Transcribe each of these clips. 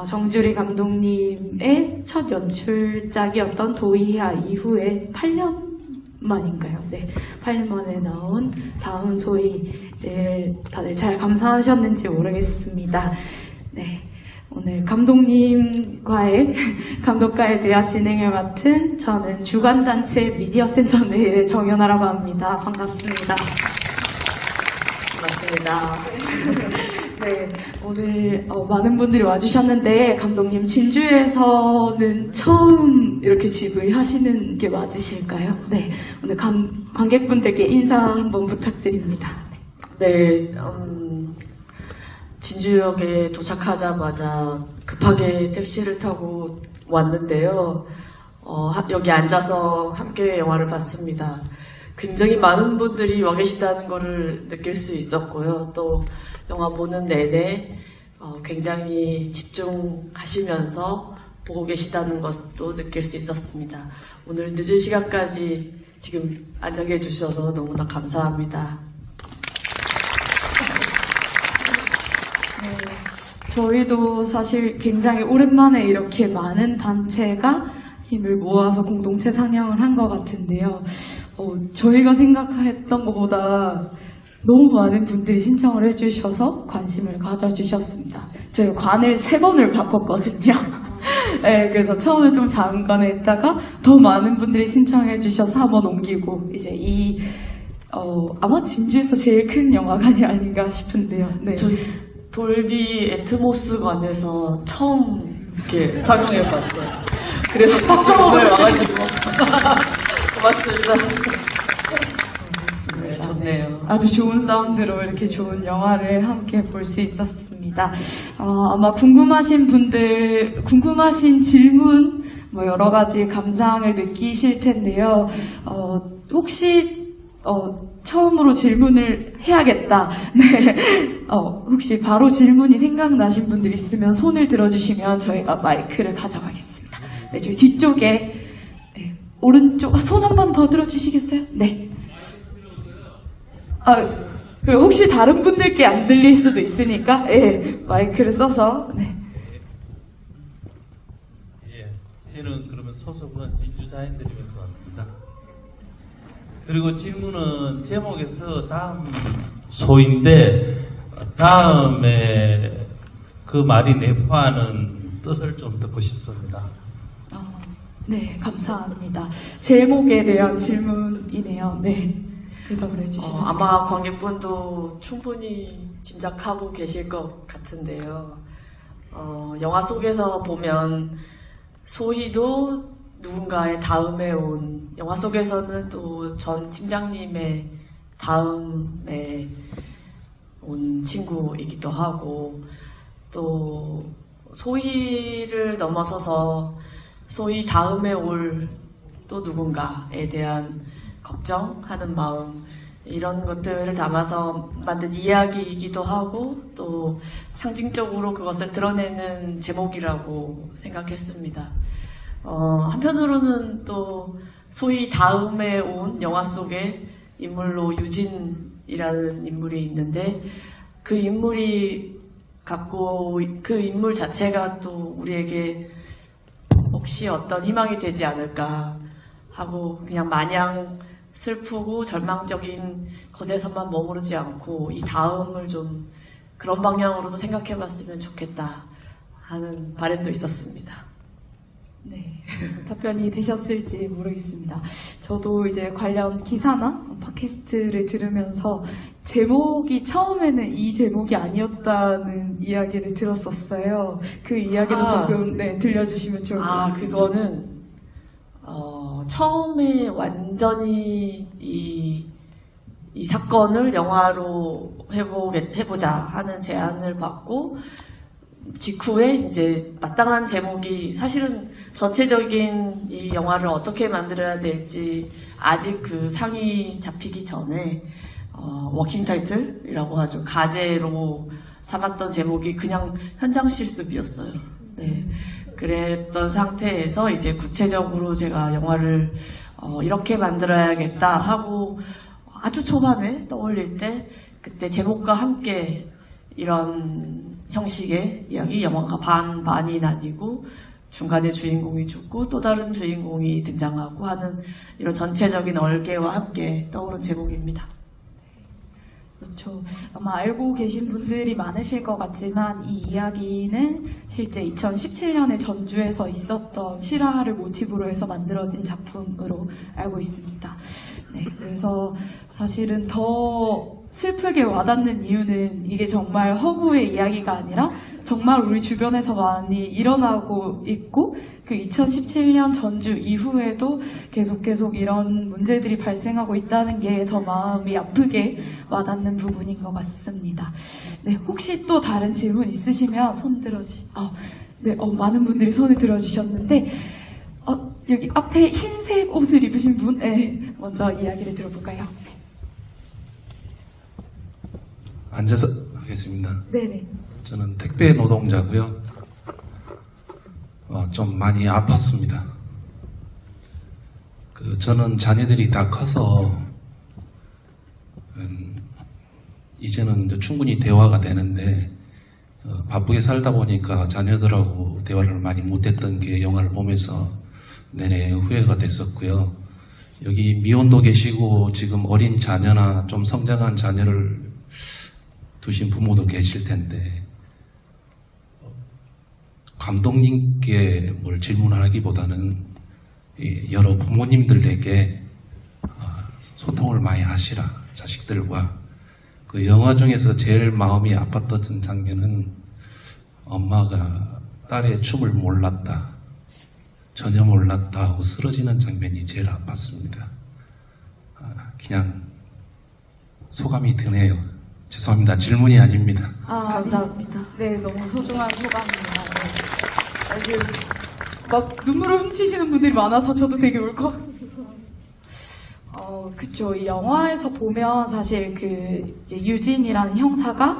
정주리 감독님의 첫 연출작이었던 도이아 이후에 8년 만인가요? 네, 8년 만에 나온 다음 소희를 다들 잘 감상하셨는지 모르겠습니다. 네, 오늘 감독님과의 감독과의 대화 진행을 맡은 저는 주간단체 미디어센터 내의 정연아라고 합니다. 반갑습니다. 반갑습니다. 네, 오늘 많은 분들이 와주셨는데 감독님 진주에서는 처음 이렇게 집을 하시는 게 맞으실까요? 네, 오늘 관객분들께 인사 한번 부탁드립니다. 네, 진주역에 도착하자마자 급하게 택시를 타고 왔는데요. 여기 앉아서 함께 영화를 봤습니다. 굉장히 많은 분들이 와 계시다는 것을 느낄 수 있었고요. 또 영화 보는 내내 굉장히 집중하시면서 보고 계시다는 것도 느낄 수 있었습니다. 오늘 늦은 시간까지 지금 앉아 계셔서 너무나 감사합니다. 네, 저희도 사실 굉장히 오랜만에 이렇게 많은 단체가 힘을 모아서 공동체 상영을 한 것 같은데요. 저희가 생각했던 것보다 너무 많은 분들이 신청을 해주셔서 관심을 가져주셨습니다. 저희 관을 3번을 바꿨거든요. 네, 그래서 처음에 좀 작은 관에 있다가 더 많은 분들이 신청해 주셔서 한번 옮기고 이제 아마 진주에서 제일 큰 영화관이 아닌가 싶은데요. 네. 저희 돌비 애트모스관에서 처음 이렇게 상영해봤어요. 그래서 같이 오늘 와가지고 고맙습니다. 네, 좋네요. 아주 좋은 사운드로 이렇게 좋은 영화를 함께 볼 수 있었습니다. 아마 궁금하신 질문, 여러 가지 감상을 느끼실 텐데요. 혹시, 처음으로 질문을 해야겠다. 네. 혹시 바로 질문이 생각나신 분들 있으면 손을 들어주시면 저희가 마이크를 가져가겠습니다. 네, 저희 뒤쪽에, 네, 오른쪽, 손 한 번 더 들어주시겠어요? 네. 그리고 혹시 다른 분들께 안 들릴 수도 있으니까, 예, 마이크를 써서, 네. 예, 저는 그러면 소속은 진주자연드림에서 왔습니다. 그리고 질문은 제목에서 다음 소인데, 다음에 그 말이 내포하는 뜻을 좀 듣고 싶습니다. 네, 감사합니다. 제목에 대한 질문이네요. 네. 대답을 해주시면 아마 관객분도 충분히 짐작하고 계실 것 같은데요. 영화 속에서 보면 소희도 누군가의 다음에 온, 영화 속에서는 또 전 팀장님의 다음에 온 친구이기도 하고, 또 소희를 넘어서서 소희 다음에 올 또 누군가에 대한 걱정하는 마음, 이런 것들을 담아서 만든 이야기이기도 하고 또 상징적으로 그것을 드러내는 제목이라고 생각했습니다. 한편으로는 또 소위 다음에 온 영화 속의 인물로 유진이라는 인물이 있는데, 그 인물이 갖고 그 인물 자체가 또 우리에게 혹시 어떤 희망이 되지 않을까 하고, 그냥 마냥 슬프고 절망적인 것에서만 머무르지 않고 이 다음을 좀 그런 방향으로도 생각해 봤으면 좋겠다 하는 바람도 있었습니다. 네, 답변이 되셨을지 모르겠습니다. 저도 이제 관련 기사나 팟캐스트를 들으면서 제목이 처음에는 이 제목이 아니었다는 이야기를 들었었어요. 그 이야기도 조금 들려주시면 좋을 것 같습니다. 그거는 처음에 완전히 이 사건을 영화로 해보자 하는 제안을 받고 직후에 이제 마땅한 제목이, 사실은 전체적인 이 영화를 어떻게 만들어야 될지 아직 그 상이 잡히기 전에 워킹 타이틀이라고 하죠. 가제로 삼았던 제목이 그냥 현장 실습이었어요. 네. 그랬던 상태에서 이제 구체적으로 제가 영화를 이렇게 만들어야겠다 하고 아주 초반에 떠올릴 때, 그때 제목과 함께 이런 형식의 이야기, 영화가 반반이 나뉘고 중간에 주인공이 죽고 또 다른 주인공이 등장하고 하는 이런 전체적인 얼개와 함께 떠오른 제목입니다. 그렇죠. 아마 알고 계신 분들이 많으실 것 같지만 이 이야기는 실제 2017년에 전주에서 있었던 실화를 모티브로 해서 만들어진 작품으로 알고 있습니다. 네, 그래서 사실은 더 슬프게 와닿는 이유는 이게 정말 허구의 이야기가 아니라 정말 우리 주변에서 많이 일어나고 있고 그 2017년 전주 이후에도 계속 이런 문제들이 발생하고 있다는 게 더 마음이 아프게 와닿는 부분인 것 같습니다. 네, 혹시 또 다른 질문 있으시면 손 네, 많은 분들이 손을 들어주셨는데 여기 앞에 흰색 옷을 입으신 분, 네, 먼저 이야기를 들어볼까요? 앉아서 하겠습니다. 네네. 저는 택배 노동자고요. 좀 많이 아팠습니다. 저는 자녀들이 다 커서 이제는 이제 충분히 대화가 되는데 바쁘게 살다 보니까 자녀들하고 대화를 많이 못했던 게 영화를 보면서 내내 후회가 됐었고요. 여기 미혼도 계시고 지금 어린 자녀나 좀 성장한 자녀를 두신 부모도 계실 텐데 감독님께 뭘 질문하기보다는 여러 부모님들에게 소통을 많이 하시라. 자식들과. 그 영화 중에서 제일 마음이 아팠던 장면은 엄마가 딸의 춤을 몰랐다. 전혀 몰랐다 하고 쓰러지는 장면이 제일 아팠습니다. 그냥 소감이 드네요. 죄송합니다. 질문이 아닙니다. 감사합니다. 네, 너무 소중한 소감입니다. 네. 이게 막 눈물을 훔치시는 분들이 많아서 저도 되게 울컥. 그쵸. 이 영화에서 보면 사실 이제 유진이라는 형사가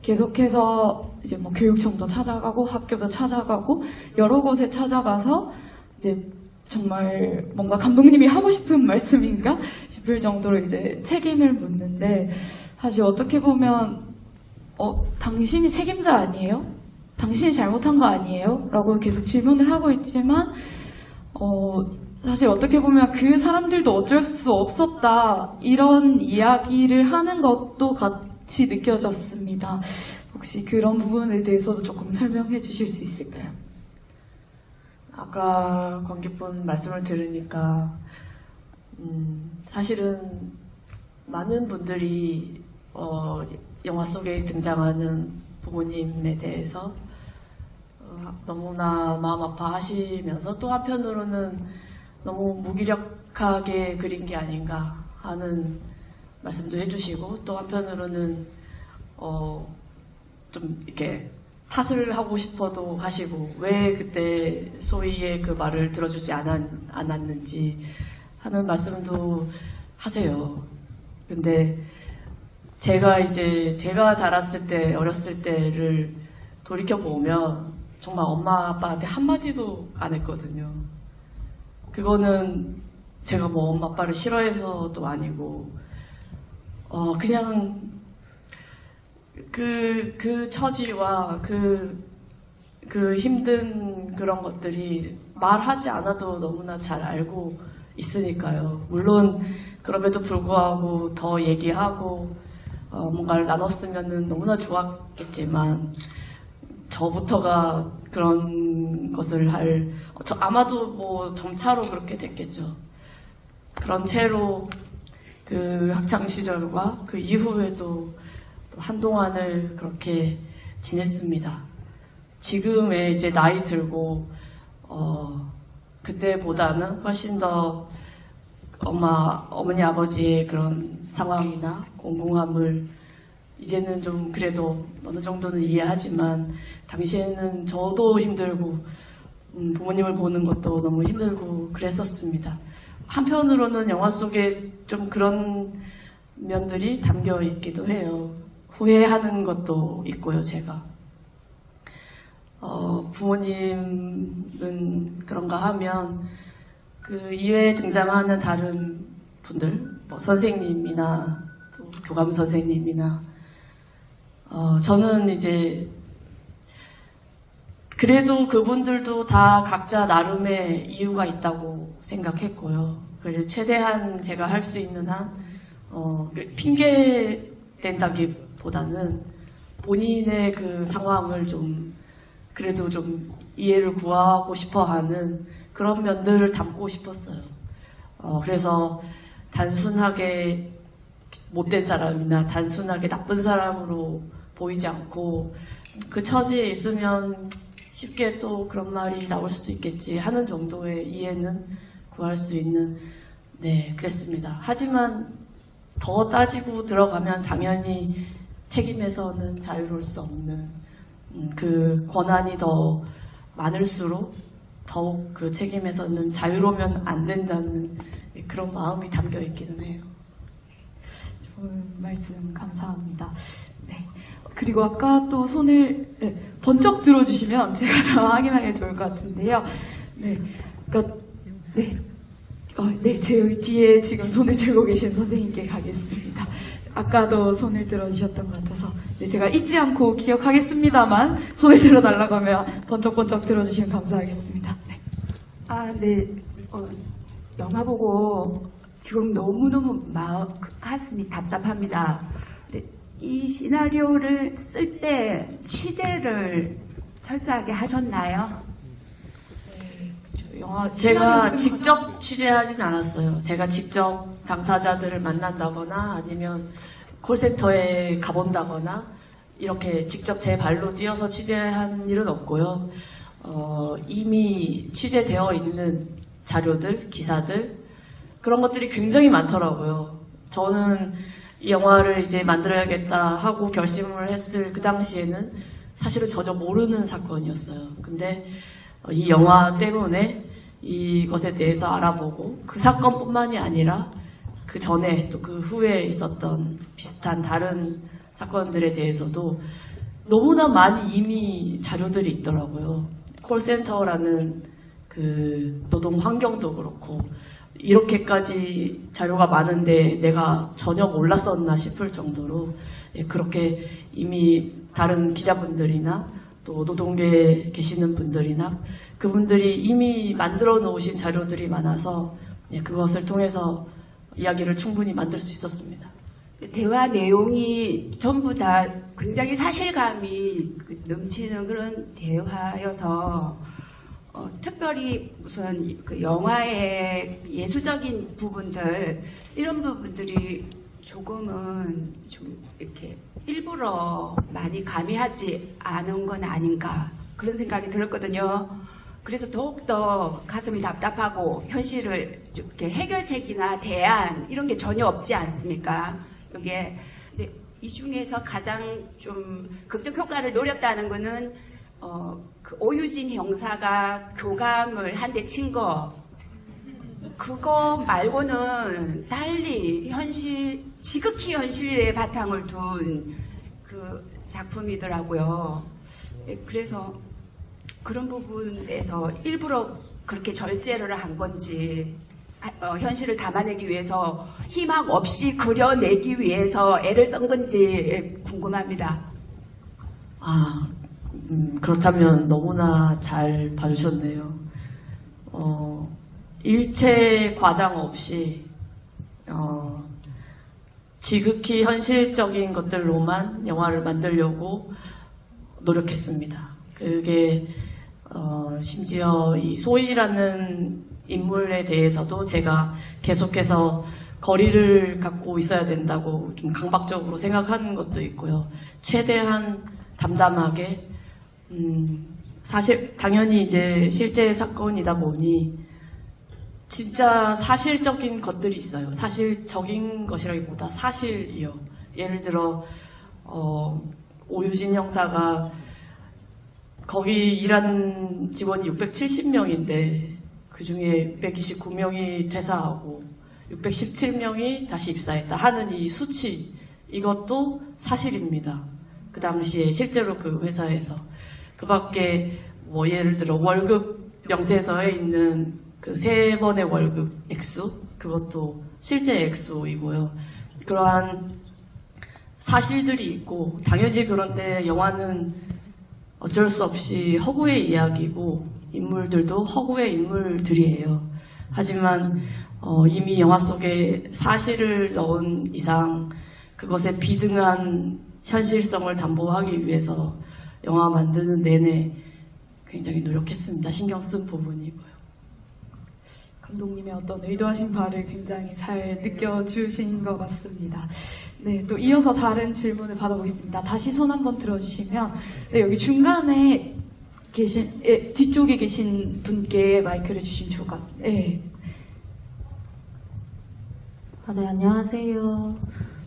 계속해서 이제 뭐 교육청도 찾아가고 학교도 찾아가고 여러 곳에 찾아가서 이제 정말 뭔가 감독님이 하고 싶은 말씀인가 싶을 정도로 이제 책임을 묻는데 사실 어떻게 보면 당신이 책임자 아니에요? 당신이 잘못한 거 아니에요? 라고 계속 질문을 하고 있지만 사실 어떻게 보면 그 사람들도 어쩔 수 없었다 이런 이야기를 하는 것도 같이 느껴졌습니다. 혹시 그런 부분에 대해서도 조금 설명해 주실 수 있을까요? 아까 관객분 말씀을 들으니까 사실은 많은 분들이 영화 속에 등장하는 부모님에 대해서 너무나 마음 아파하시면서 또 한편으로는 너무 무기력하게 그린 게 아닌가 하는 말씀도 해주시고 또 한편으로는 좀 이렇게 탓을 하고 싶어도 하시고 왜 그때 소희의 그 말을 들어주지 않았는지 하는 말씀도 하세요. 근데 제가 자랐을 때 어렸을 때를 돌이켜 보면 정말 엄마 아빠한테 한마디도 안 했거든요. 그거는 제가 뭐 엄마 아빠를 싫어해서도 아니고 그냥 그 처지와 그 힘든 그런 것들이 말하지 않아도 너무나 잘 알고 있으니까요. 물론 그럼에도 불구하고 더 얘기하고 뭔가를 나눴으면 너무나 좋았겠지만 저부터가 그런 것을 아마도 뭐 점차로 그렇게 됐겠죠. 그런 채로 그 학창 시절과 그 이후에도 한동안을 그렇게 지냈습니다. 지금의 이제 나이 들고 그때보다는 훨씬 더 어머니 아버지의 그런 상황이나 공공함을 이제는 좀 그래도 어느 정도는 이해하지만 당시에는 저도 힘들고 부모님을 보는 것도 너무 힘들고 그랬었습니다. 한편으로는 영화 속에 좀 그런 면들이 담겨 있기도 해요. 후회하는 것도 있고요, 제가. 부모님은 그런가 하면 그 이외에 등장하는 다른 분들, 뭐 선생님이나 또 교감 선생님이나 저는 이제 그래도 그분들도 다 각자 나름의 이유가 있다고 생각했고요. 그래서 최대한 제가 할 수 있는 한, 핑계 댄다기보다는 본인의 그 상황을 좀, 그래도 좀 이해를 구하고 싶어 하는 그런 면들을 담고 싶었어요. 그래서 단순하게 못된 사람이나 단순하게 나쁜 사람으로 보이지 않고 그 처지에 있으면 쉽게 또 그런 말이 나올 수도 있겠지 하는 정도의 이해는 구할 수 있는, 네, 그랬습니다. 하지만 더 따지고 들어가면 당연히 책임에서는 자유로울 수 없는, 그 권한이 더 많을수록 더욱 그 책임에서는 자유로우면 안 된다는 그런 마음이 담겨 있기는 해요. 좋은 말씀 감사합니다. 네. 그리고 아까 또 손을 번쩍 들어주시면 제가 더 확인하기 좋을 것 같은데요. 네. 그러니까, 네. 네. 제 여기 뒤에 지금 손을 들고 계신 선생님께 가겠습니다. 아까도 손을 들어주셨던 것 같아서, 네, 제가 잊지 않고 기억하겠습니다만, 손을 들어달라고 하면 번쩍번쩍 들어주시면 감사하겠습니다. 네. 네. 영화 보고 지금 너무너무 가슴이 답답합니다. 근데 이 시나리오를 쓸 때 취재를 철저하게 하셨나요? 제가 직접 취재하진 않았어요. 제가 직접 당사자들을 만난다거나 아니면 콜센터에 가본다거나 이렇게 직접 제 발로 뛰어서 취재한 일은 없고요. 이미 취재되어 있는 자료들, 기사들, 그런 것들이 굉장히 많더라고요. 저는 이 영화를 이제 만들어야겠다 하고 결심을 했을 그 당시에는 사실은 전혀 모르는 사건이었어요. 근데 이 영화 때문에 이것에 대해서 알아보고 그 사건뿐만이 아니라 그 전에 또 그 후에 있었던 비슷한 다른 사건들에 대해서도 너무나 많이 이미 자료들이 있더라고요. 콜센터라는 그 노동 환경도 그렇고 이렇게까지 자료가 많은데 내가 전혀 몰랐었나 싶을 정도로 그렇게 이미 다른 기자분들이나 또 노동계에 계시는 분들이나 그분들이 이미 만들어 놓으신 자료들이 많아서 그것을 통해서 이야기를 충분히 만들 수 있었습니다. 대화 내용이 전부 다 굉장히 사실감이 넘치는 그런 대화여서 특별히 무슨 그 영화의 예술적인 부분들 이런 부분들이 조금은 좀 이렇게 일부러 많이 가미하지 않은 건 아닌가 그런 생각이 들었거든요. 그래서 더욱더 가슴이 답답하고 현실을 이렇게 해결책이나 대안 이런 게 전혀 없지 않습니까? 여기에 근데 이 중에서 가장 좀 극적 효과를 노렸다는 거는 그 오유진 형사가 교감을 한 대 친 거 그거 말고는 달리 지극히 현실에 바탕을 둔 그 작품이더라고요. 그래서 그런 부분에서 일부러 그렇게 절제를 한 건지 현실을 담아내기 위해서 희망 없이 그려내기 위해서 애를 쓴 건지 궁금합니다. 그렇다면 너무나 잘 봐주셨네요. 일체 과장 없이 지극히 현실적인 것들로만 영화를 만들려고 노력했습니다. 그게 심지어 이 소희라는 인물에 대해서도 제가 계속해서 거리를 갖고 있어야 된다고 좀 강박적으로 생각하는 것도 있고요. 최대한 담담하게 사실 당연히 이제 실제 사건이다 보니 진짜 사실적인 것들이 있어요. 사실적인 것이라기보다 사실이요. 예를 들어 오유진 형사가 거기 일하는 직원이 670명인데 그 중에 629명이 퇴사하고 617명이 다시 입사했다 하는 이 수치 이것도 사실입니다. 그 당시에 실제로 그 회사에서 그 밖에 뭐 예를 들어 월급 명세서에 있는 그 3번의 월급 액수 그것도 실제 액수이고요. 그러한 사실들이 있고 당연히 그런데 영화는 어쩔 수 없이 허구의 이야기고 인물들도 허구의 인물들이에요. 하지만 이미 영화 속에 사실을 넣은 이상 그것의 비등한 현실성을 담보하기 위해서 영화 만드는 내내 굉장히 노력했습니다. 신경 쓴 부분이고요. 감독님의 어떤 의도하신 바를 굉장히 잘 느껴주신 것 같습니다. 네, 또 이어서 다른 질문을 받아보겠습니다. 다시 손 한번 들어주시면, 네, 여기 중간에 계신, 뒤쪽에 계신 분께 마이크를 주시면 좋을 것 같습니다. 네. 네, 안녕하세요.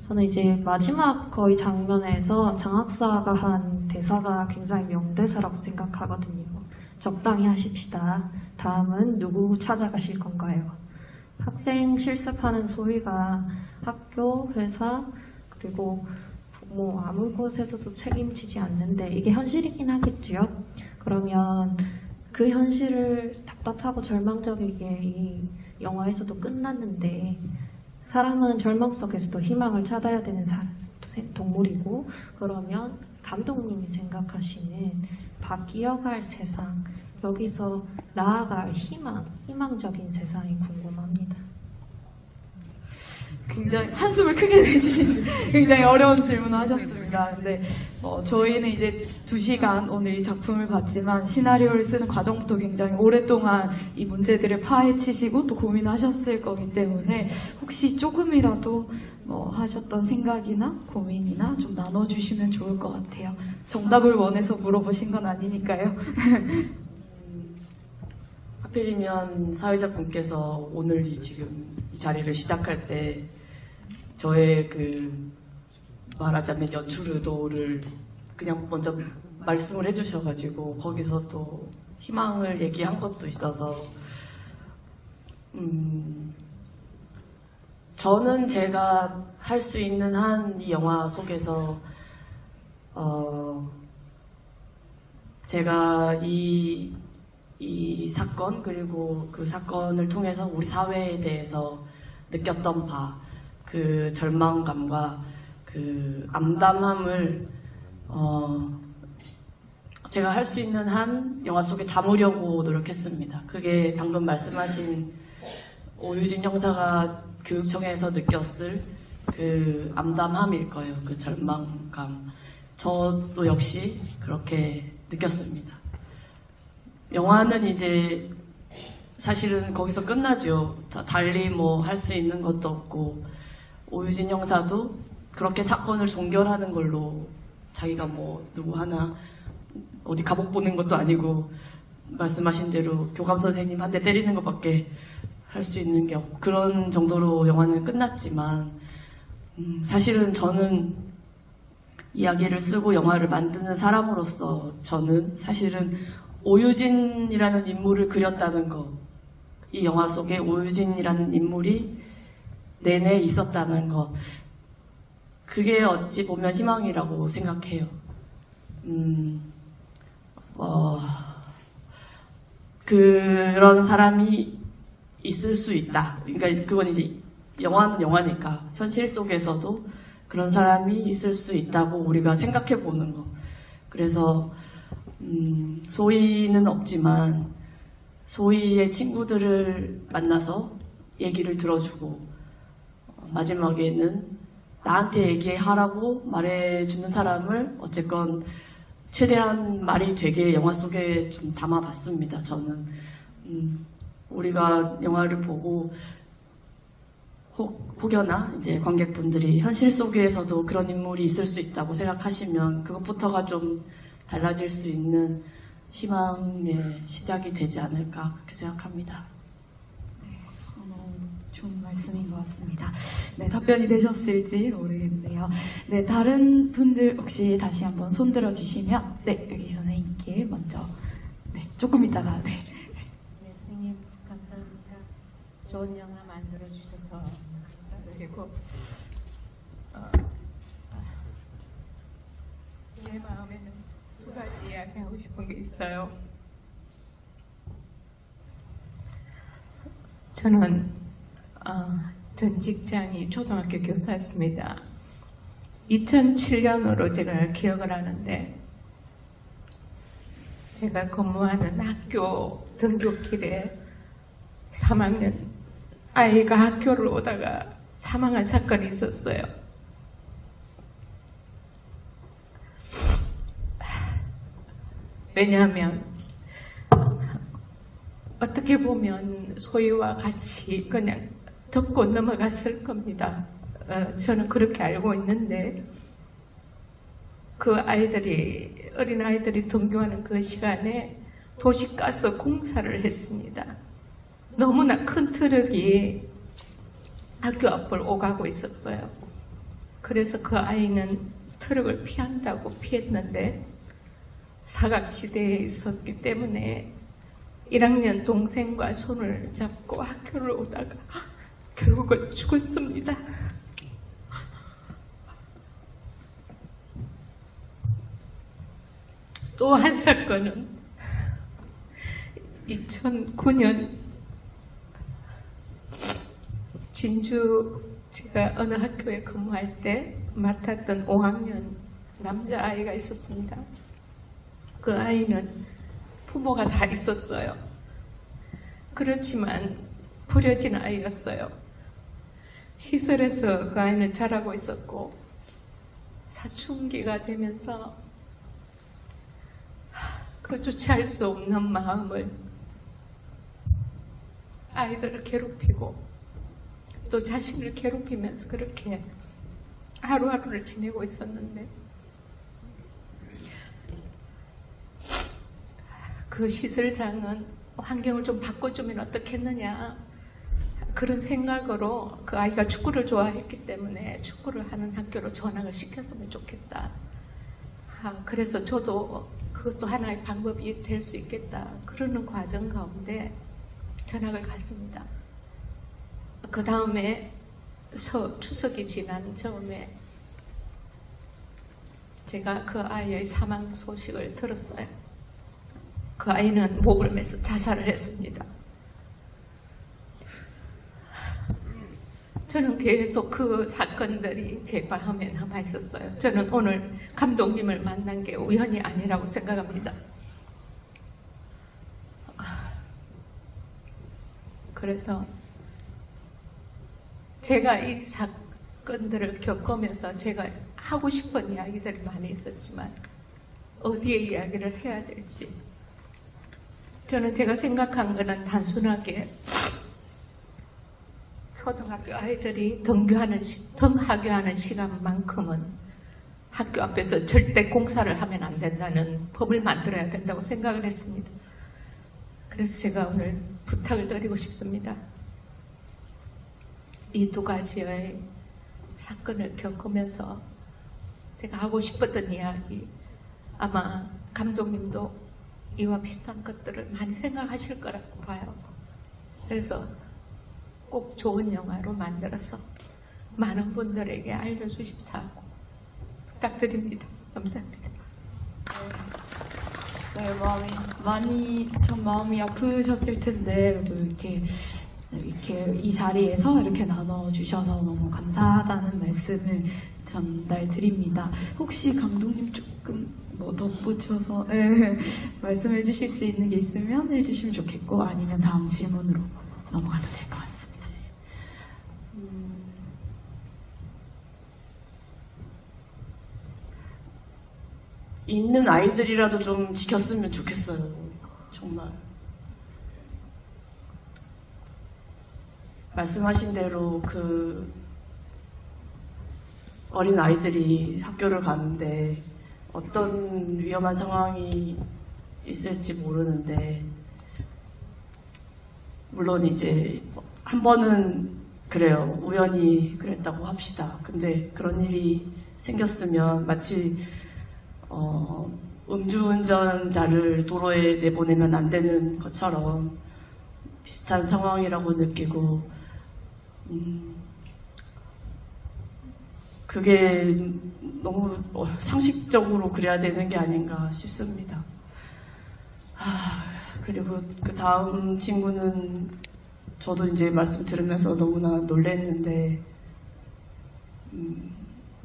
저는 이제 마지막 거의 장면에서 장학사가 한 대사가 굉장히 명대사라고 생각하거든요. 적당히 하십시다. 다음은 누구 찾아가실 건가요? 학생 실습하는 소위가 학교, 회사, 그리고 뭐 아무 곳에서도 책임지지 않는데 이게 현실이긴 하겠지요. 그러면 그 현실을 답답하고 절망적이게 이 영화에서도 끝났는데 사람은 절망 속에서도 희망을 찾아야 되는 동물이고, 그러면 감독님이 생각하시는 바뀌어갈 세상, 여기서 나아갈 희망적인 세상이 궁금합니다. 굉장히 한숨을 크게 내쉬신 굉장히 어려운 질문을 하셨습니다. 근데 저희는 이제 2시간 오늘 이 작품을 봤지만 시나리오를 쓰는 과정부터 굉장히 오랫동안 이 문제들을 파헤치시고 또 고민하셨을 거기 때문에 혹시 조금이라도 하셨던 생각이나 고민이나 좀 나눠주시면 좋을 것 같아요. 정답을 원해서 물어보신 건 아니니까요. 하필이면 사회자분께서 오늘 지금 이 자리를 시작할 때 저의 말하자면 연출 의도를 그냥 먼저 말씀을 해주셔가지고 거기서 또 희망을 얘기한 것도 있어서 저는 제가 할 수 있는 한 이 영화 속에서 제가 이 사건 그리고 그 사건을 통해서 우리 사회에 대해서 느꼈던 바, 그 절망감과 그 암담함을 제가 할 수 있는 한 영화 속에 담으려고 노력했습니다. 그게 방금 말씀하신 오유진 형사가 교육청에서 느꼈을 그 암담함일 거예요. 그 절망감. 저도 역시 그렇게 느꼈습니다. 영화는 이제 사실은 거기서 끝나죠. 달리 할 수 있는 것도 없고 오유진 형사도 그렇게 사건을 종결하는 걸로 자기가 누구 하나 어디 감옥 보는 것도 아니고 말씀하신 대로 교감 선생님 한 대 때리는 것밖에 할 수 있는 게 없고 그런 정도로 영화는 끝났지만 사실은 저는 이야기를 쓰고 영화를 만드는 사람으로서 저는 사실은 오유진이라는 인물을 그렸다는 것, 이 영화 속에 오유진이라는 인물이 내내 있었다는 것, 그게 어찌 보면 희망이라고 생각해요. 그런 사람이 있을 수 있다. 그러니까 그건 이제 영화는 영화니까 현실 속에서도 그런 사람이 있을 수 있다고 우리가 생각해 보는 것. 그래서 소희는 없지만 소희의 친구들을 만나서 얘기를 들어주고 마지막에는 나한테 얘기하라고 말해주는 사람을 어쨌건 최대한 말이 되게 영화 속에 좀 담아봤습니다. 저는 우리가 영화를 보고 혹여나 이제 관객분들이 현실 속에서도 그런 인물이 있을 수 있다고 생각하시면 그것부터가 좀 달라질 수 있는 희망의 시작이 되지 않을까 그렇게 생각합니다. 좋은 말씀인 것 같습니다. 네, 답변이 되셨을지 모르겠네요. 네, 다른 분들 혹시 다시 한번 손 들어주시면, 네, 여기 선생님께 먼저, 네, 조금 있다가, 네. 네, 선생님 감사합니다. 좋은 영화 만들어 주셔서 감사드리고 제 마음에는 2가지 이야기하고 싶은 게 있어요. 저는 전 직장이 초등학교 교사였습니다. 2007년으로 제가 기억을 하는데 제가 근무하는 학교 등교길에 3학년 아이가 학교를 오다가 사망한 사건이 있었어요. 왜냐하면 어떻게 보면 소희와 같이 그냥 듣고 넘어갔을 겁니다. 저는 그렇게 알고 있는데 그 아이들이 어린 아이들이 등교하는 그 시간에 도시가스 공사를 했습니다. 너무나 큰 트럭이 학교 앞을 오가고 있었어요. 그래서 그 아이는 트럭을 피한다고 피했는데 사각지대에 있었기 때문에 1학년 동생과 손을 잡고 학교를 오다가 결국은 죽었습니다. 또 한 사건은 2009년 진주 제가 어느 학교에 근무할 때 맡았던 5학년 남자아이가 있었습니다. 그 아이는 부모가 다 있었어요. 그렇지만 버려진 아이였어요. 시설에서 그 아이는 자라고 있었고 사춘기가 되면서 그 주체할 수 없는 마음을 아이들을 괴롭히고 또 자신을 괴롭히면서 그렇게 하루하루를 지내고 있었는데 그 시설장은 환경을 좀 바꿔주면 어떻겠느냐 그런 생각으로 그 아이가 축구를 좋아했기 때문에 축구를 하는 학교로 전학을 시켰으면 좋겠다. 그래서 저도 그것도 하나의 방법이 될 수 있겠다. 그러는 과정 가운데 전학을 갔습니다. 그 다음에 추석이 지난 즈음에 제가 그 아이의 사망 소식을 들었어요. 그 아이는 목을 매서 자살을 했습니다. 저는 계속 그 사건들이 제 마음에 남아 있었어요. 저는 오늘 감독님을 만난 게 우연이 아니라고 생각합니다. 그래서 제가 이 사건들을 겪으면서 제가 하고 싶은 이야기들이 많이 있었지만 어디에 이야기를 해야 될지 저는 제가 생각한 거는 단순하게 초등학교 아이들이 등하교하는 시간만큼은 학교 앞에서 절대 공사를 하면 안 된다는 법을 만들어야 된다고 생각을 했습니다. 그래서 제가 오늘 부탁을 드리고 싶습니다. 이 두 가지의 사건을 겪으면서 제가 하고 싶었던 이야기 아마 감독님도 이와 비슷한 것들을 많이 생각하실 거라고 봐요. 그래서 꼭 좋은 영화로 만들어서 많은 분들에게 알려주십사고 부탁드립니다. 감사합니다. 네, 참 마음이 아프셨을 텐데 그래도 이렇게 이 자리에서 이렇게 나눠주셔서 너무 감사하다는 말씀을 전달드립니다. 혹시 감독님 조금 뭐 덧붙여서 말씀해 주실 수 있는 게 있으면 해주시면 좋겠고 아니면 다음 질문으로 넘어가도 될 것 같습니다. 있는 아이들이라도 좀 지켰으면 좋겠어요. 정말. 말씀하신 대로 그 어린 아이들이 학교를 가는데 어떤 위험한 상황이 있을지 모르는데 물론 이제 한 번은 그래요. 우연히 그랬다고 합시다. 근데 그런 일이 생겼으면 마치 음주운전자를 도로에 내보내면 안 되는 것처럼 비슷한 상황이라고 느끼고 그게 너무 상식적으로 그래야 되는 게 아닌가 싶습니다. 그리고 그 다음 친구는 저도 이제 말씀 들으면서 너무나 놀랬는데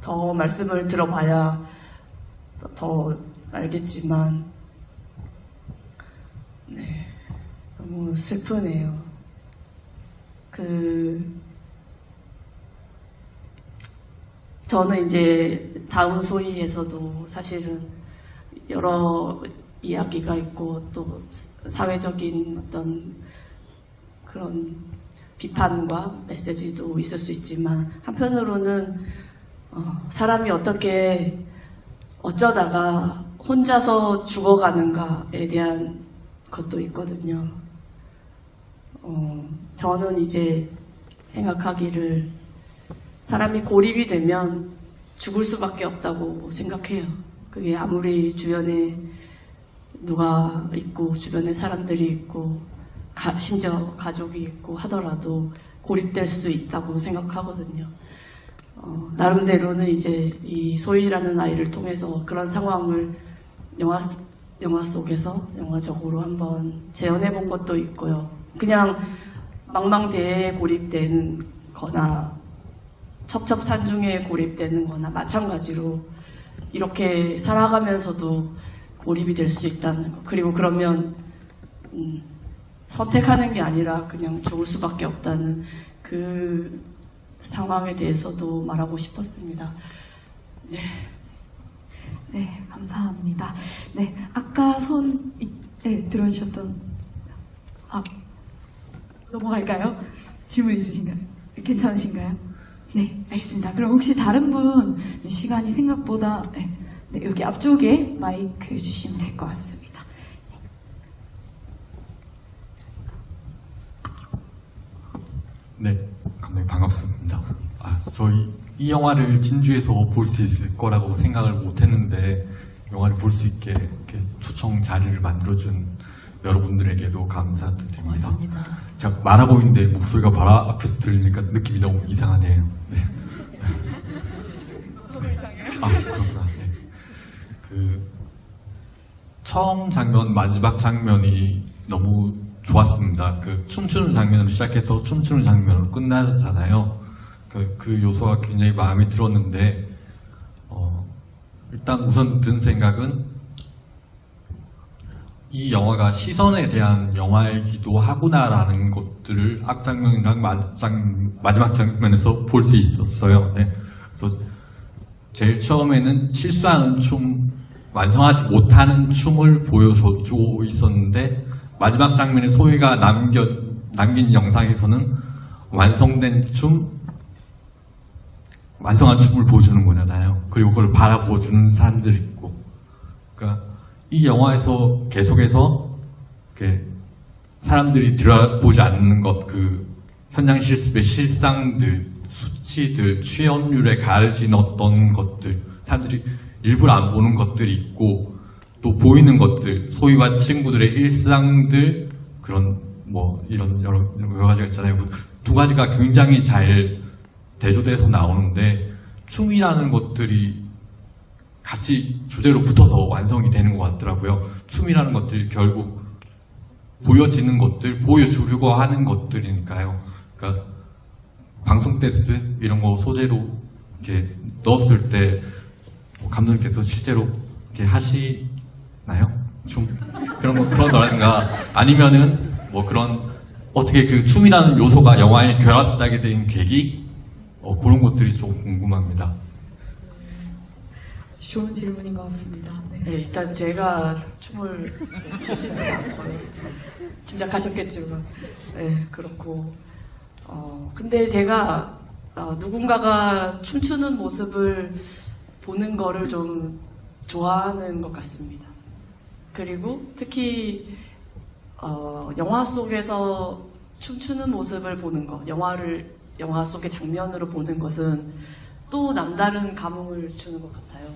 더 말씀을 들어봐야 더 알겠지만 너무 슬프네요. 저는 이제 다음 소위에서도 사실은 여러 이야기가 있고 또 사회적인 어떤 그런 비판과 메시지도 있을 수 있지만 한편으로는 사람이 어떻게 어쩌다가 혼자서 죽어가는가에 대한 것도 있거든요. 저는 이제 생각하기를 사람이 고립이 되면 죽을 수밖에 없다고 생각해요. 그게 아무리 주변에 누가 있고 주변에 사람들이 있고 심지어 가족이 있고 하더라도 고립될 수 있다고 생각하거든요. 나름대로는 이제 이 소희라는 아이를 통해서 그런 상황을 영화 속에서 영화적으로 한번 재현해 본 것도 있고요. 그냥 망망대해에 고립되는 거나 첩첩산중에 고립되는 거나 마찬가지로 이렇게 살아가면서도 고립이 될 수 있다는 거. 그리고 그러면 선택하는 게 아니라 그냥 죽을 수밖에 없다는 그 상황에 대해서도 말하고 싶었습니다. 네. 네, 감사합니다. 네, 아까 들어주셨던, 넘어갈까요? 질문 있으신가요? 괜찮으신가요? 네, 알겠습니다. 그럼 혹시 다른 분 시간이 생각보다, 네, 여기 앞쪽에 마이크 주시면 될 것 같습니다. 네, 감독님 반갑습니다. 저희 이 영화를 진주에서 볼 수 있을 거라고 생각을 못했는데 영화를 볼 수 있게 이렇게 초청 자리를 만들어준 여러분들에게도 감사드립니다. 고맙습니다. 제가 말하고 있는데 목소리가 바로 앞에서 들리니까 느낌이 너무 이상하네요. 네. 그렇구나. 네. 처음 장면, 마지막 장면이 너무 좋았습니다. 춤추는 장면으로 시작해서 춤추는 장면으로 끝나잖아요. 그 요소가 굉장히 마음에 들었는데, 일단 우선 든 생각은 이 영화가 시선에 대한 영화이기도 하구나라는 것들을 앞장면이랑 마지막 장면에서 볼 수 있었어요. 네. 그래서 제일 처음에는 실수하는 춤, 완성하지 못하는 춤을 보여주고 있었는데 마지막 장면에 소희가 남긴 영상에서는 완성된 춤, 완성한 춤을 보여주는 거잖아요. 그리고 그걸 바라보주는 사람들이 있고, 그러니까 이 영화에서 계속해서 사람들이 들여다보지 않는 것, 현장 실습의 실상들, 수치들, 취업률에 가려진 어떤 것들, 사람들이 일부러 안 보는 것들이 있고, 또 보이는 것들, 소희와 친구들의 일상들, 그런 이런 여러 가지가 있잖아요. 두 가지가 굉장히 잘 대조돼서 나오는데 춤이라는 것들이 같이 주제로 붙어서 완성이 되는 것 같더라고요. 춤이라는 것들이 결국 보여지는 것들, 보여주려고 하는 것들이니까요. 그러니까 방송 댄스 이런 거 소재로 이렇게 넣었을 때 감독님께서 실제로 이렇게 하시나요? 춤 그런다든가 아니면은 어떻게 그 춤이라는 요소가 영화에 결합되게 된 계기? 그런 것들이 좀 궁금합니다. 좋은 질문인 것 같습니다. 네. 네, 일단 제가 춤을 추지는 않고요. 짐작하셨겠지만, 네, 그렇고. 근데 제가 누군가가 춤추는 모습을 보는 거를 좀 좋아하는 것 같습니다. 그리고 특히 영화 속에서 춤추는 모습을 보는 거, 영화 속의 장면으로 보는 것은 또 남다른 감흥을 주는 것 같아요.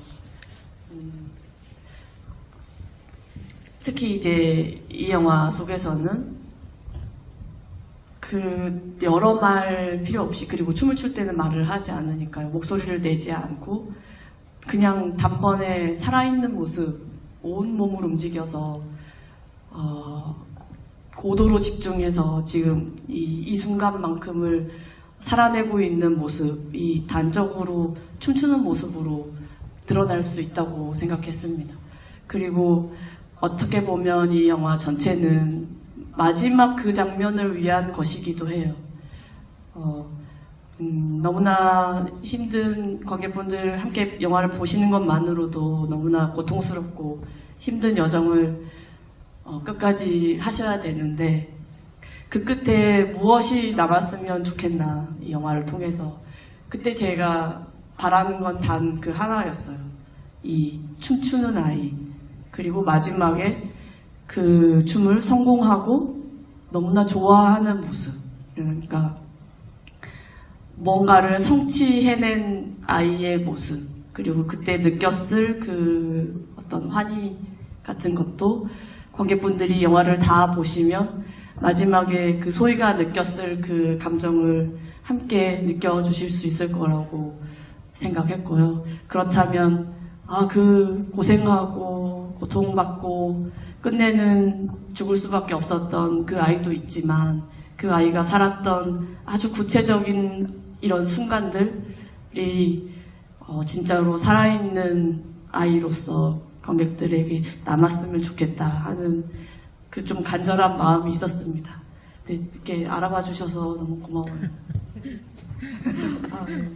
특히 이제 이 영화 속에서는 여러 말 필요 없이, 그리고 춤을 출 때는 말을 하지 않으니까요. 목소리를 내지 않고 그냥 단번에 살아있는 모습, 온몸을 움직여서 고도로 집중해서 지금 이 순간만큼을 살아내고 있는 모습이 단적으로 춤추는 모습으로 드러날 수 있다고 생각했습니다. 그리고 어떻게 보면 이 영화 전체는 마지막 그 장면을 위한 것이기도 해요. 너무나 힘든 관객분들 함께 영화를 보시는 것만으로도 너무나 고통스럽고 힘든 여정을 끝까지 하셔야 되는데 그 끝에 무엇이 남았으면 좋겠나, 이 영화를 통해서. 그때 제가 바라는 건 단 그 하나였어요. 이 춤추는 아이, 그리고 마지막에 그 춤을 성공하고 너무나 좋아하는 모습. 그러니까 뭔가를 성취해낸 아이의 모습, 그리고 그때 느꼈을 그 어떤 환희 같은 것도 관객분들이 영화를 다 보시면 마지막에 그 소희가 느꼈을 그 감정을 함께 느껴주실 수 있을 거라고 생각했고요. 그렇다면 그 고생하고 고통받고 끝내는 죽을 수밖에 없었던 그 아이도 있지만 그 아이가 살았던 아주 구체적인 이런 순간들이 진짜로 살아있는 아이로서 관객들에게 남았으면 좋겠다 하는 그 좀 간절한 마음이 있었습니다. 근데 이렇게 알아봐 주셔서 너무 고마워요. 네,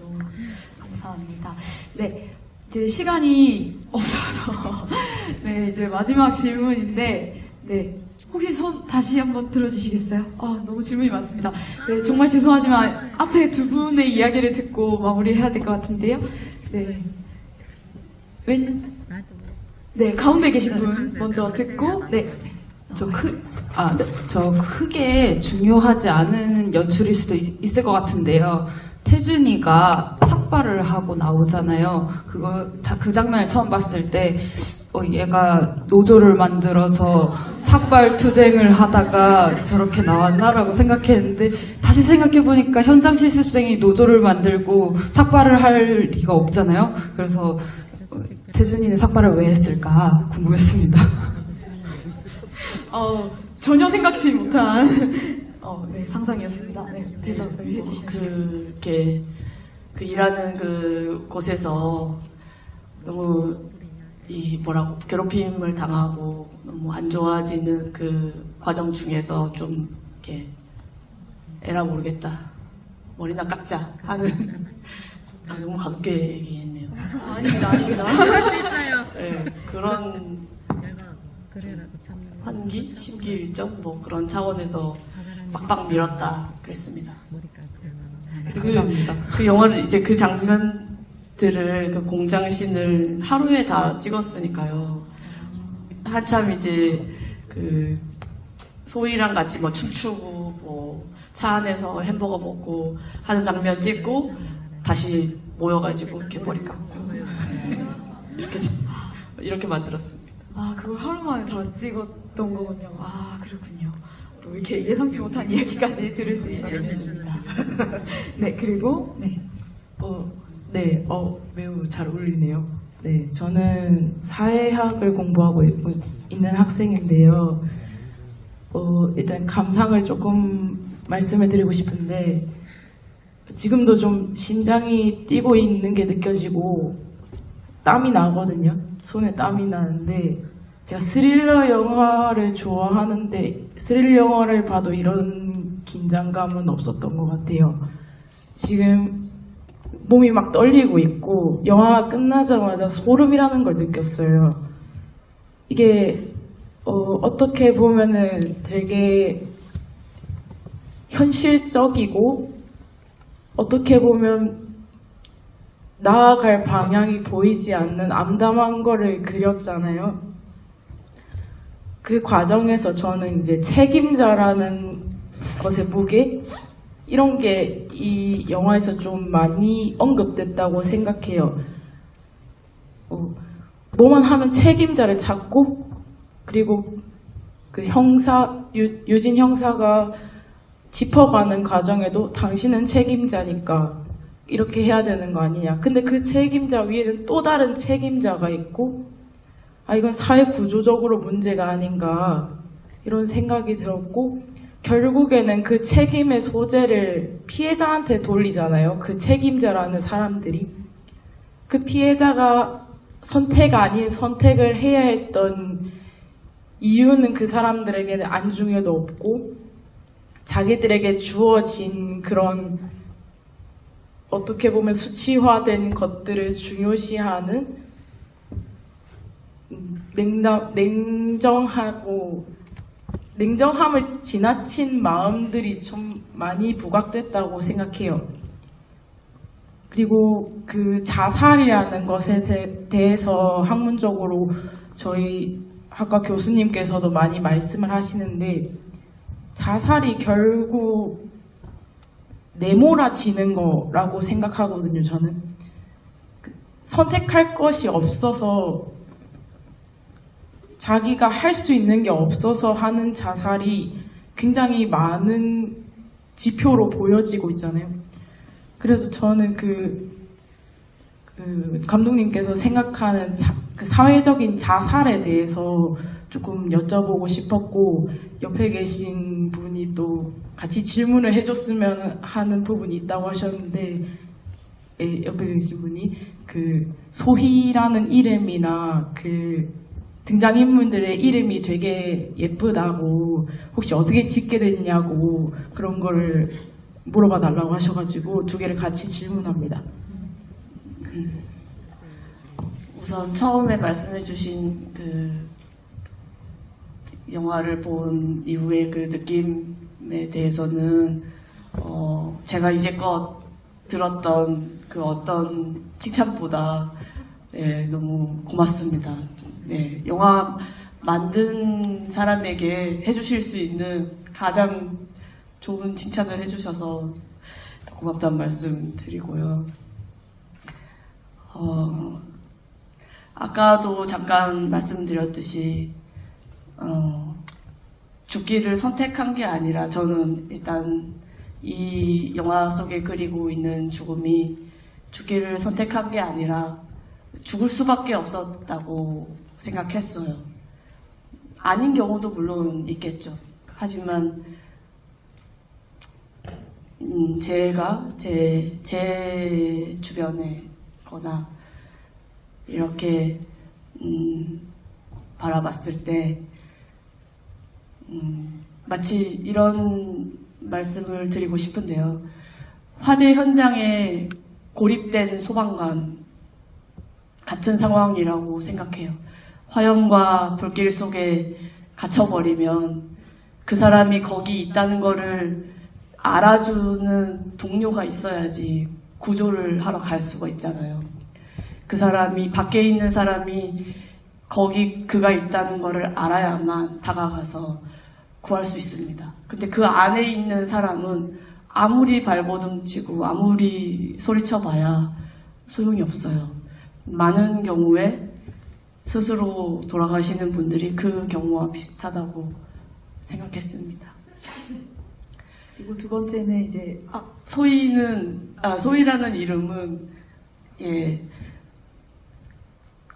너무 감사합니다. 네, 이제 시간이 없어서 네, 이제 마지막 질문인데, 네, 혹시 손 다시 한번 들어주시겠어요? 너무 질문이 많습니다. 네, 정말 죄송하지만 앞에 두 분의 이야기를 듣고 마무리해야 될 것 같은데요. 네, 네, 가운데 계신 분 먼저 듣고, 네. 저 크게 중요하지 않은 연출일 수도 있을 것 같은데요. 태준이가 삭발을 하고 나오잖아요. 그 장면을 처음 봤을 때, 얘가 노조를 만들어서 삭발 투쟁을 하다가 저렇게 나왔나라고 생각했는데, 다시 생각해보니까 현장 실습생이 노조를 만들고 삭발을 할 리가 없잖아요. 그래서 태준이는 삭발을 왜 했을까 궁금했습니다. 전혀 생각지 못한 네, 상상이었습니다. 네, 대답을 해주시면 그 일하는 그 곳에서 너무 괴롭힘을 당하고 너무 안 좋아지는 그 과정 중에서 좀 이렇게 에라 모르겠다, 머리나 깎자 하는 너무 가볍게 얘기했네요. 아닙니다. 그럴 수 있어요. 네, 그런 환기, 심기일전 그런 차원에서 빡빡 밀었다 그랬습니다. 감사합니다. 그 영화를 이제 그 장면들을 그 공장신을 하루에 다 찍었으니까요. 한참 이제 그 소희랑 같이 춤추고 차 안에서 햄버거 먹고 하는 장면 찍고 다시 모여가지고 이렇게 머리 감고 이렇게 만들었습니다. 그걸 하루 만에 다 찍었던 거군요. 그렇군요. 또 이렇게 예상치 못한 이야기까지 들을 수 있었습니다. 재밌습니다. 네, 그리고 매우 잘 어울리네요. 네, 저는 사회학을 공부하고 있는 학생인데요. 일단 감상을 조금 말씀을 드리고 싶은데, 지금도 좀 심장이 뛰고 있는 게 느껴지고 땀이 나거든요. 손에 땀이 나는데, 제가 스릴러 영화를 좋아하는데 스릴러 영화를 봐도 이런 긴장감은 없었던 것 같아요. 지금 몸이 막 떨리고 있고 영화가 끝나자마자 소름이라는 걸 느꼈어요. 이게 어떻게 보면은 되게 현실적이고 어떻게 보면 나아갈 방향이 보이지 않는 암담한 거를 그렸잖아요. 그 과정에서 저는 이제 책임자라는 것의 무게? 이런 게 이 영화에서 좀 많이 언급됐다고 생각해요. 뭐만 하면 책임자를 찾고, 그리고 그 유진 형사가 짚어가는 과정에도 당신은 책임자니까 이렇게 해야 되는 거 아니냐. 근데 그 책임자 위에는 또 다른 책임자가 있고, 이건 사회 구조적으로 문제가 아닌가 이런 생각이 들었고, 결국에는 그 책임의 소재를 피해자한테 돌리잖아요. 그 책임자라는 사람들이. 그 피해자가 선택 아닌 선택을 해야 했던 이유는 그 사람들에게는 안중에도 없고 자기들에게 주어진 그런 어떻게 보면 수치화된 것들을 중요시하는 냉정함을 지나친 마음들이 좀 많이 부각됐다고 생각해요. 그리고 그 자살이라는 것에 대해서 학문적으로 저희 학과 교수님께서도 많이 말씀을 하시는데 자살이 결국 내몰아지는 거라고 생각하거든요, 저는. 선택할 것이 없어서 자기가 할 수 있는 게 없어서 하는 자살이 굉장히 많은 지표로 보여지고 있잖아요. 그래서 저는 그 감독님께서 생각하는 그 사회적인 자살에 대해서 조금 여쭤보고 싶었고 옆에 계신 분이 또 같이 질문을 해줬으면 하는 부분이 있다고 하셨는데 옆에 계신 분이 그 소희라는 이름이나 그 등장인물들의 이름이 되게 예쁘다고 혹시 어떻게 짓게 됐냐고 그런 거를 물어봐 달라고 하셔가지고 두 개를 같이 질문합니다. 우선 처음에 말씀해주신 그 영화를 본 이후의 그 느낌에 대해서는 제가 이제껏 들었던 그 어떤 칭찬보다 네, 너무 고맙습니다. 네, 영화 만든 사람에게 해주실 수 있는 가장 좋은 칭찬을 해주셔서 고맙다는 말씀 드리고요. 아까도 잠깐 말씀드렸듯이 죽기를 선택한 게 아니라 저는 일단 이 영화 속에 그리고 있는 죽음이 죽기를 선택한 게 아니라 죽을 수밖에 없었다고 생각했어요. 아닌 경우도 물론 있겠죠. 하지만 제가 제 주변에 거나 이렇게 바라봤을 때 마치 이런 말씀을 드리고 싶은데요. 화재 현장에 고립된 소방관 같은 상황이라고 생각해요. 화염과 불길 속에 갇혀버리면 그 사람이 거기 있다는 거를 알아주는 동료가 있어야지 구조를 하러 갈 수가 있잖아요. 그 사람이 밖에 있는 사람이 거기 그가 있다는 거를 알아야만 다가가서 구할 수 있습니다. 근데 그 안에 있는 사람은 아무리 발버둥 치고 아무리 소리쳐봐야 소용이 없어요. 많은 경우에 스스로 돌아가시는 분들이 그 경우와 비슷하다고 생각했습니다. 그리고 두 번째는 이제 소희라는 이름은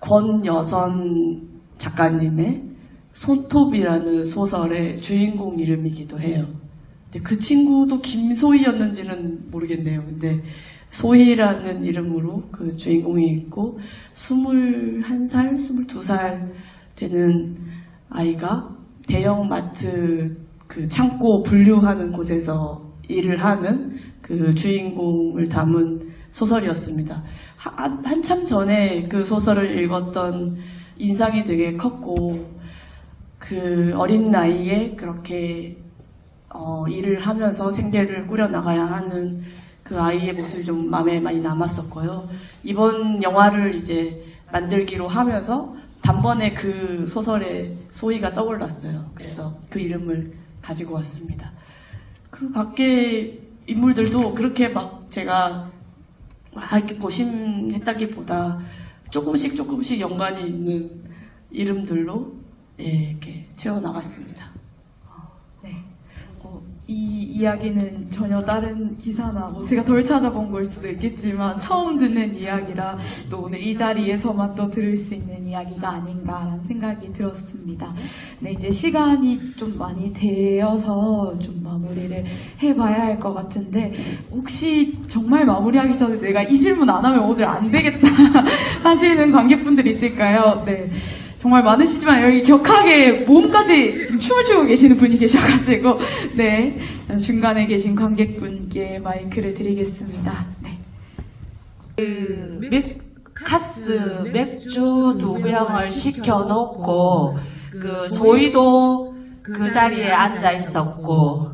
권여선 작가님의 손톱이라는 소설의 주인공 이름이기도 해요. 근데 그 친구도 김소희였는지는 모르겠네요. 근데 소희라는 이름으로 그 주인공이 있고 21살, 22살 되는 아이가 대형마트 그 창고 분류하는 곳에서 일을 하는 그 주인공을 담은 소설이었습니다. 한참 전에 그 소설을 읽었던 인상이 되게 컸고 그 어린 나이에 그렇게 일을 하면서 생계를 꾸려나가야 하는 그 아이의 모습이 좀 마음에 많이 남았었고요. 이번 영화를 이제 만들기로 하면서 단번에 그 소설의 소희가 떠올랐어요. 그래서 그 이름을 가지고 왔습니다. 그 밖에 인물들도 그렇게 막 제가 이렇게 고심했다기보다 조금씩 연관이 있는 이름들로 이렇게 채워나갔습니다. 네. 이 이야기는 전혀 다른 기사나 제가 덜 찾아본 걸 수도 있겠지만 처음 듣는 이야기라 또 오늘 이 자리에서만 또 들을 수 있는 이야기가 아닌가라는 생각이 들었습니다. 네, 이제 시간이 좀 많이 되어서 좀 마무리를 해봐야 할 것 같은데 혹시 정말 마무리하기 전에 내가 이 질문 안 하면 오늘 안 되겠다 하시는 관객분들 있을까요? 네. 정말 많으시지만 여기 격하게 몸까지 지금 춤을 추고 계시는 분이 계셔가지고 네 중간에 계신 관객분께 마이크를 드리겠습니다. 네. 카스 맥주 2병을 시켜놓고 그 소희도 그 자리에 앉아 있었고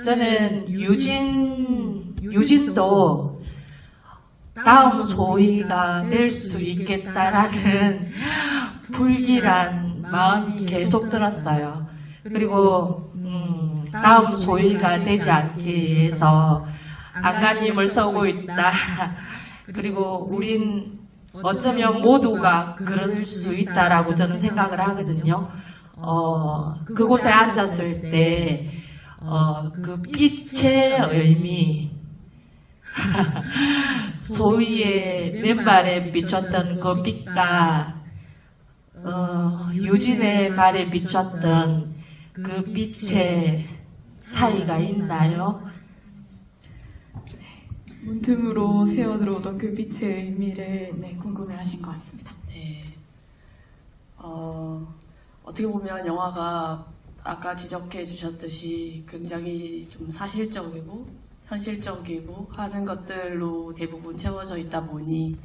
저는 유진도 다음 소희가 될 수 있겠다라는 불길한 마음이 계속 들었어요. 그리고 다음 소희가 되지 않기 위해서 안간힘을 써고 있다. 그리고 우린 어쩌면 모두가 그럴 수 있다라고 저는 생각을 하거든요. 그곳에 앉았을 때, 그 빛의 의미, 소희의 맨발에 비쳤던 그 빛과, 유진의 발에 비쳤던 그 빛의 차이가 있나요? 문틈으로 새어들어오던 그 빛의 의미를 궁금해하신 것 같습니다. 네. 어떻게 보면 영화가 아까 지적해 주셨듯이 굉장히 좀 사실적이고 현실적이고 하는 것들로 대부분 채워져 있다 보니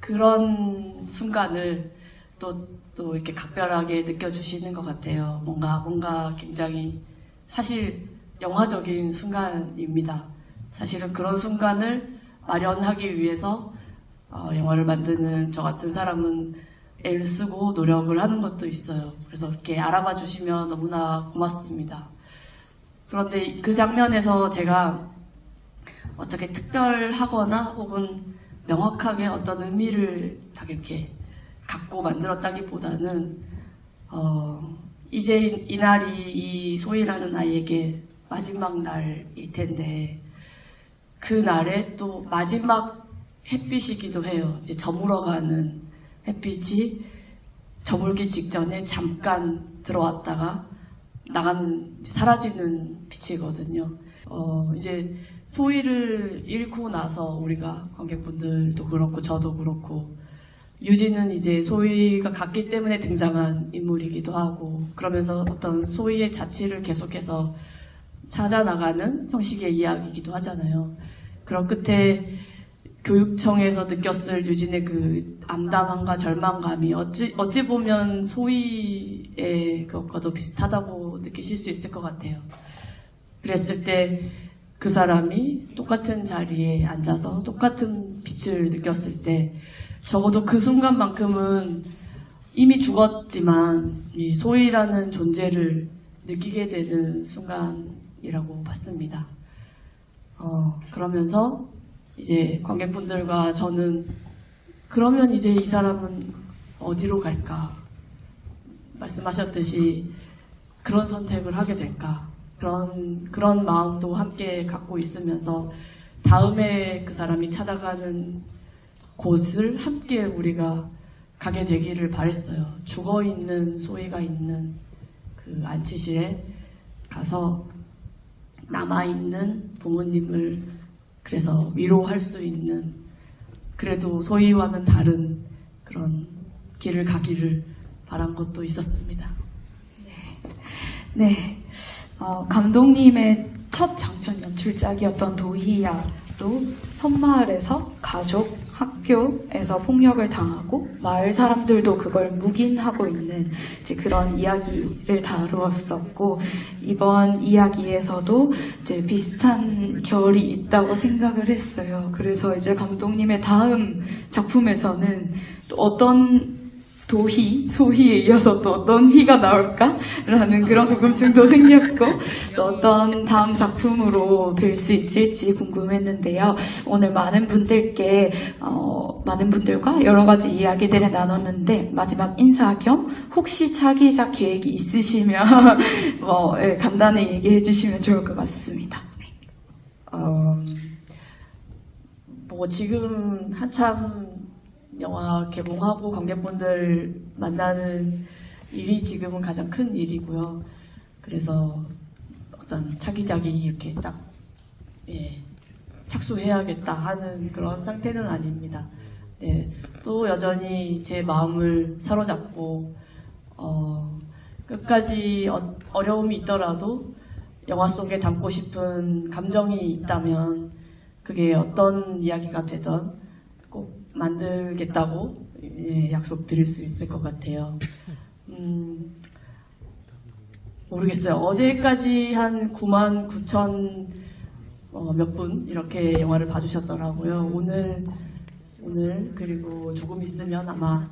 그런 순간을 또 이렇게 각별하게 느껴주시는 것 같아요. 뭔가 굉장히 사실 영화적인 순간입니다. 사실은 그런 순간을 마련하기 위해서 영화를 만드는 저 같은 사람은 애를 쓰고 노력을 하는 것도 있어요. 그래서 이렇게 알아봐 주시면 너무나 고맙습니다. 그런데 그 장면에서 제가 어떻게 특별하거나 혹은 명확하게 어떤 의미를 딱 이렇게 갖고 만들었다기보다는 이제 이날이 이 소희라는 아이에게 마지막 날일 텐데 그 날에 또 마지막 햇빛이기도 해요. 이제 저물어가는 햇빛이 저물기 직전에 잠깐 들어왔다가 사라지는 빛이거든요. 이제 소희를 잃고 나서 우리가 관객분들도 그렇고 저도 그렇고 유진은 이제 소희가 갔기 때문에 등장한 인물이기도 하고 그러면서 어떤 소희의 자취를 계속해서 찾아나가는 형식의 이야기이기도 하잖아요. 그런 끝에 교육청에서 느꼈을 유진의 그 암담함과 절망감이 어찌 보면 소희의 그것과도 비슷하다고 느끼실 수 있을 것 같아요. 그랬을 때 그 사람이 똑같은 자리에 앉아서 똑같은 빛을 느꼈을 때 적어도 그 순간만큼은 이미 죽었지만 이 소희라는 존재를 느끼게 되는 순간이라고 봤습니다. 그러면서 이제 관객분들과 저는 그러면 이제 이 사람은 어디로 갈까? 말씀하셨듯이 그런 선택을 하게 될까? 그런 마음도 함께 갖고 있으면서 다음에 그 사람이 찾아가는 곳을 함께 우리가 가게 되기를 바랬어요. 죽어있는 소희가 있는 그 안치실에 가서 남아있는 부모님을 그래서 위로할 수 있는 그래도 소희와는 다른 그런 길을 가기를 바란 것도 있었습니다. 네. 감독님의 첫 장편 연출작이었던 도희야도 섬마을에서 가족, 학교에서 폭력을 당하고 마을 사람들도 그걸 묵인하고 있는 이제 그런 이야기를 다루었었고 이번 이야기에서도 이제 비슷한 결이 있다고 생각을 했어요. 그래서 이제 감독님의 다음 작품에서는 또 어떤 소희에 이어서 또 어떤 희가 나올까라는 그런 궁금증도 생겼고 또 어떤 다음 작품으로 뵐 수 있을지 궁금했는데요. 오늘 많은 분들과 여러 가지 이야기들을 나눴는데 마지막 인사 겸 혹시 차기작 계획이 있으시면 간단히 얘기해 주시면 좋을 것 같습니다. 지금 한참 영화 개봉하고 관객분들 만나는 일이 지금은 가장 큰 일이고요. 그래서 어떤 차기작이 이렇게 딱 착수해야겠다 하는 그런 상태는 아닙니다. 네, 또 여전히 제 마음을 사로잡고 끝까지 어려움이 있더라도 영화 속에 담고 싶은 감정이 있다면 그게 어떤 이야기가 되던 꼭 만들겠다고 약속드릴 수 있을 것 같아요. 모르겠어요. 어제까지 한 9만 9천 몇 분 이렇게 영화를 봐주셨더라고요. 오늘 그리고 조금 있으면 아마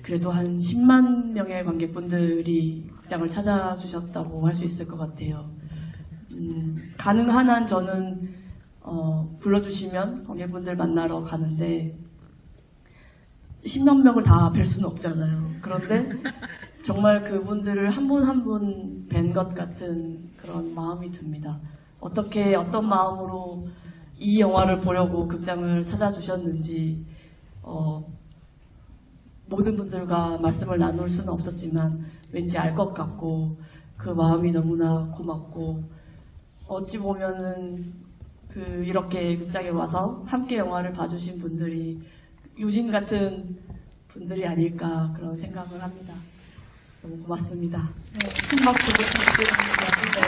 그래도 한 10만 명의 관객분들이 극장을 찾아주셨다고 할 수 있을 것 같아요. 가능한 한 저는 불러주시면 관객분들 만나러 가는데 10만 명을 다 뵐 수는 없잖아요. 그런데 정말 그분들을 한 분 한 분 뵌 것 같은 그런 마음이 듭니다. 어떤 마음으로 이 영화를 보려고 극장을 찾아주셨는지 모든 분들과 말씀을 나눌 수는 없었지만 왠지 알 것 같고 그 마음이 너무나 고맙고 어찌 보면은 이렇게 극장에 와서 함께 영화를 봐주신 분들이 유진 같은 분들이 아닐까 그런 생각을 합니다. 너무 고맙습니다. 큰 박수 부탁드립니다.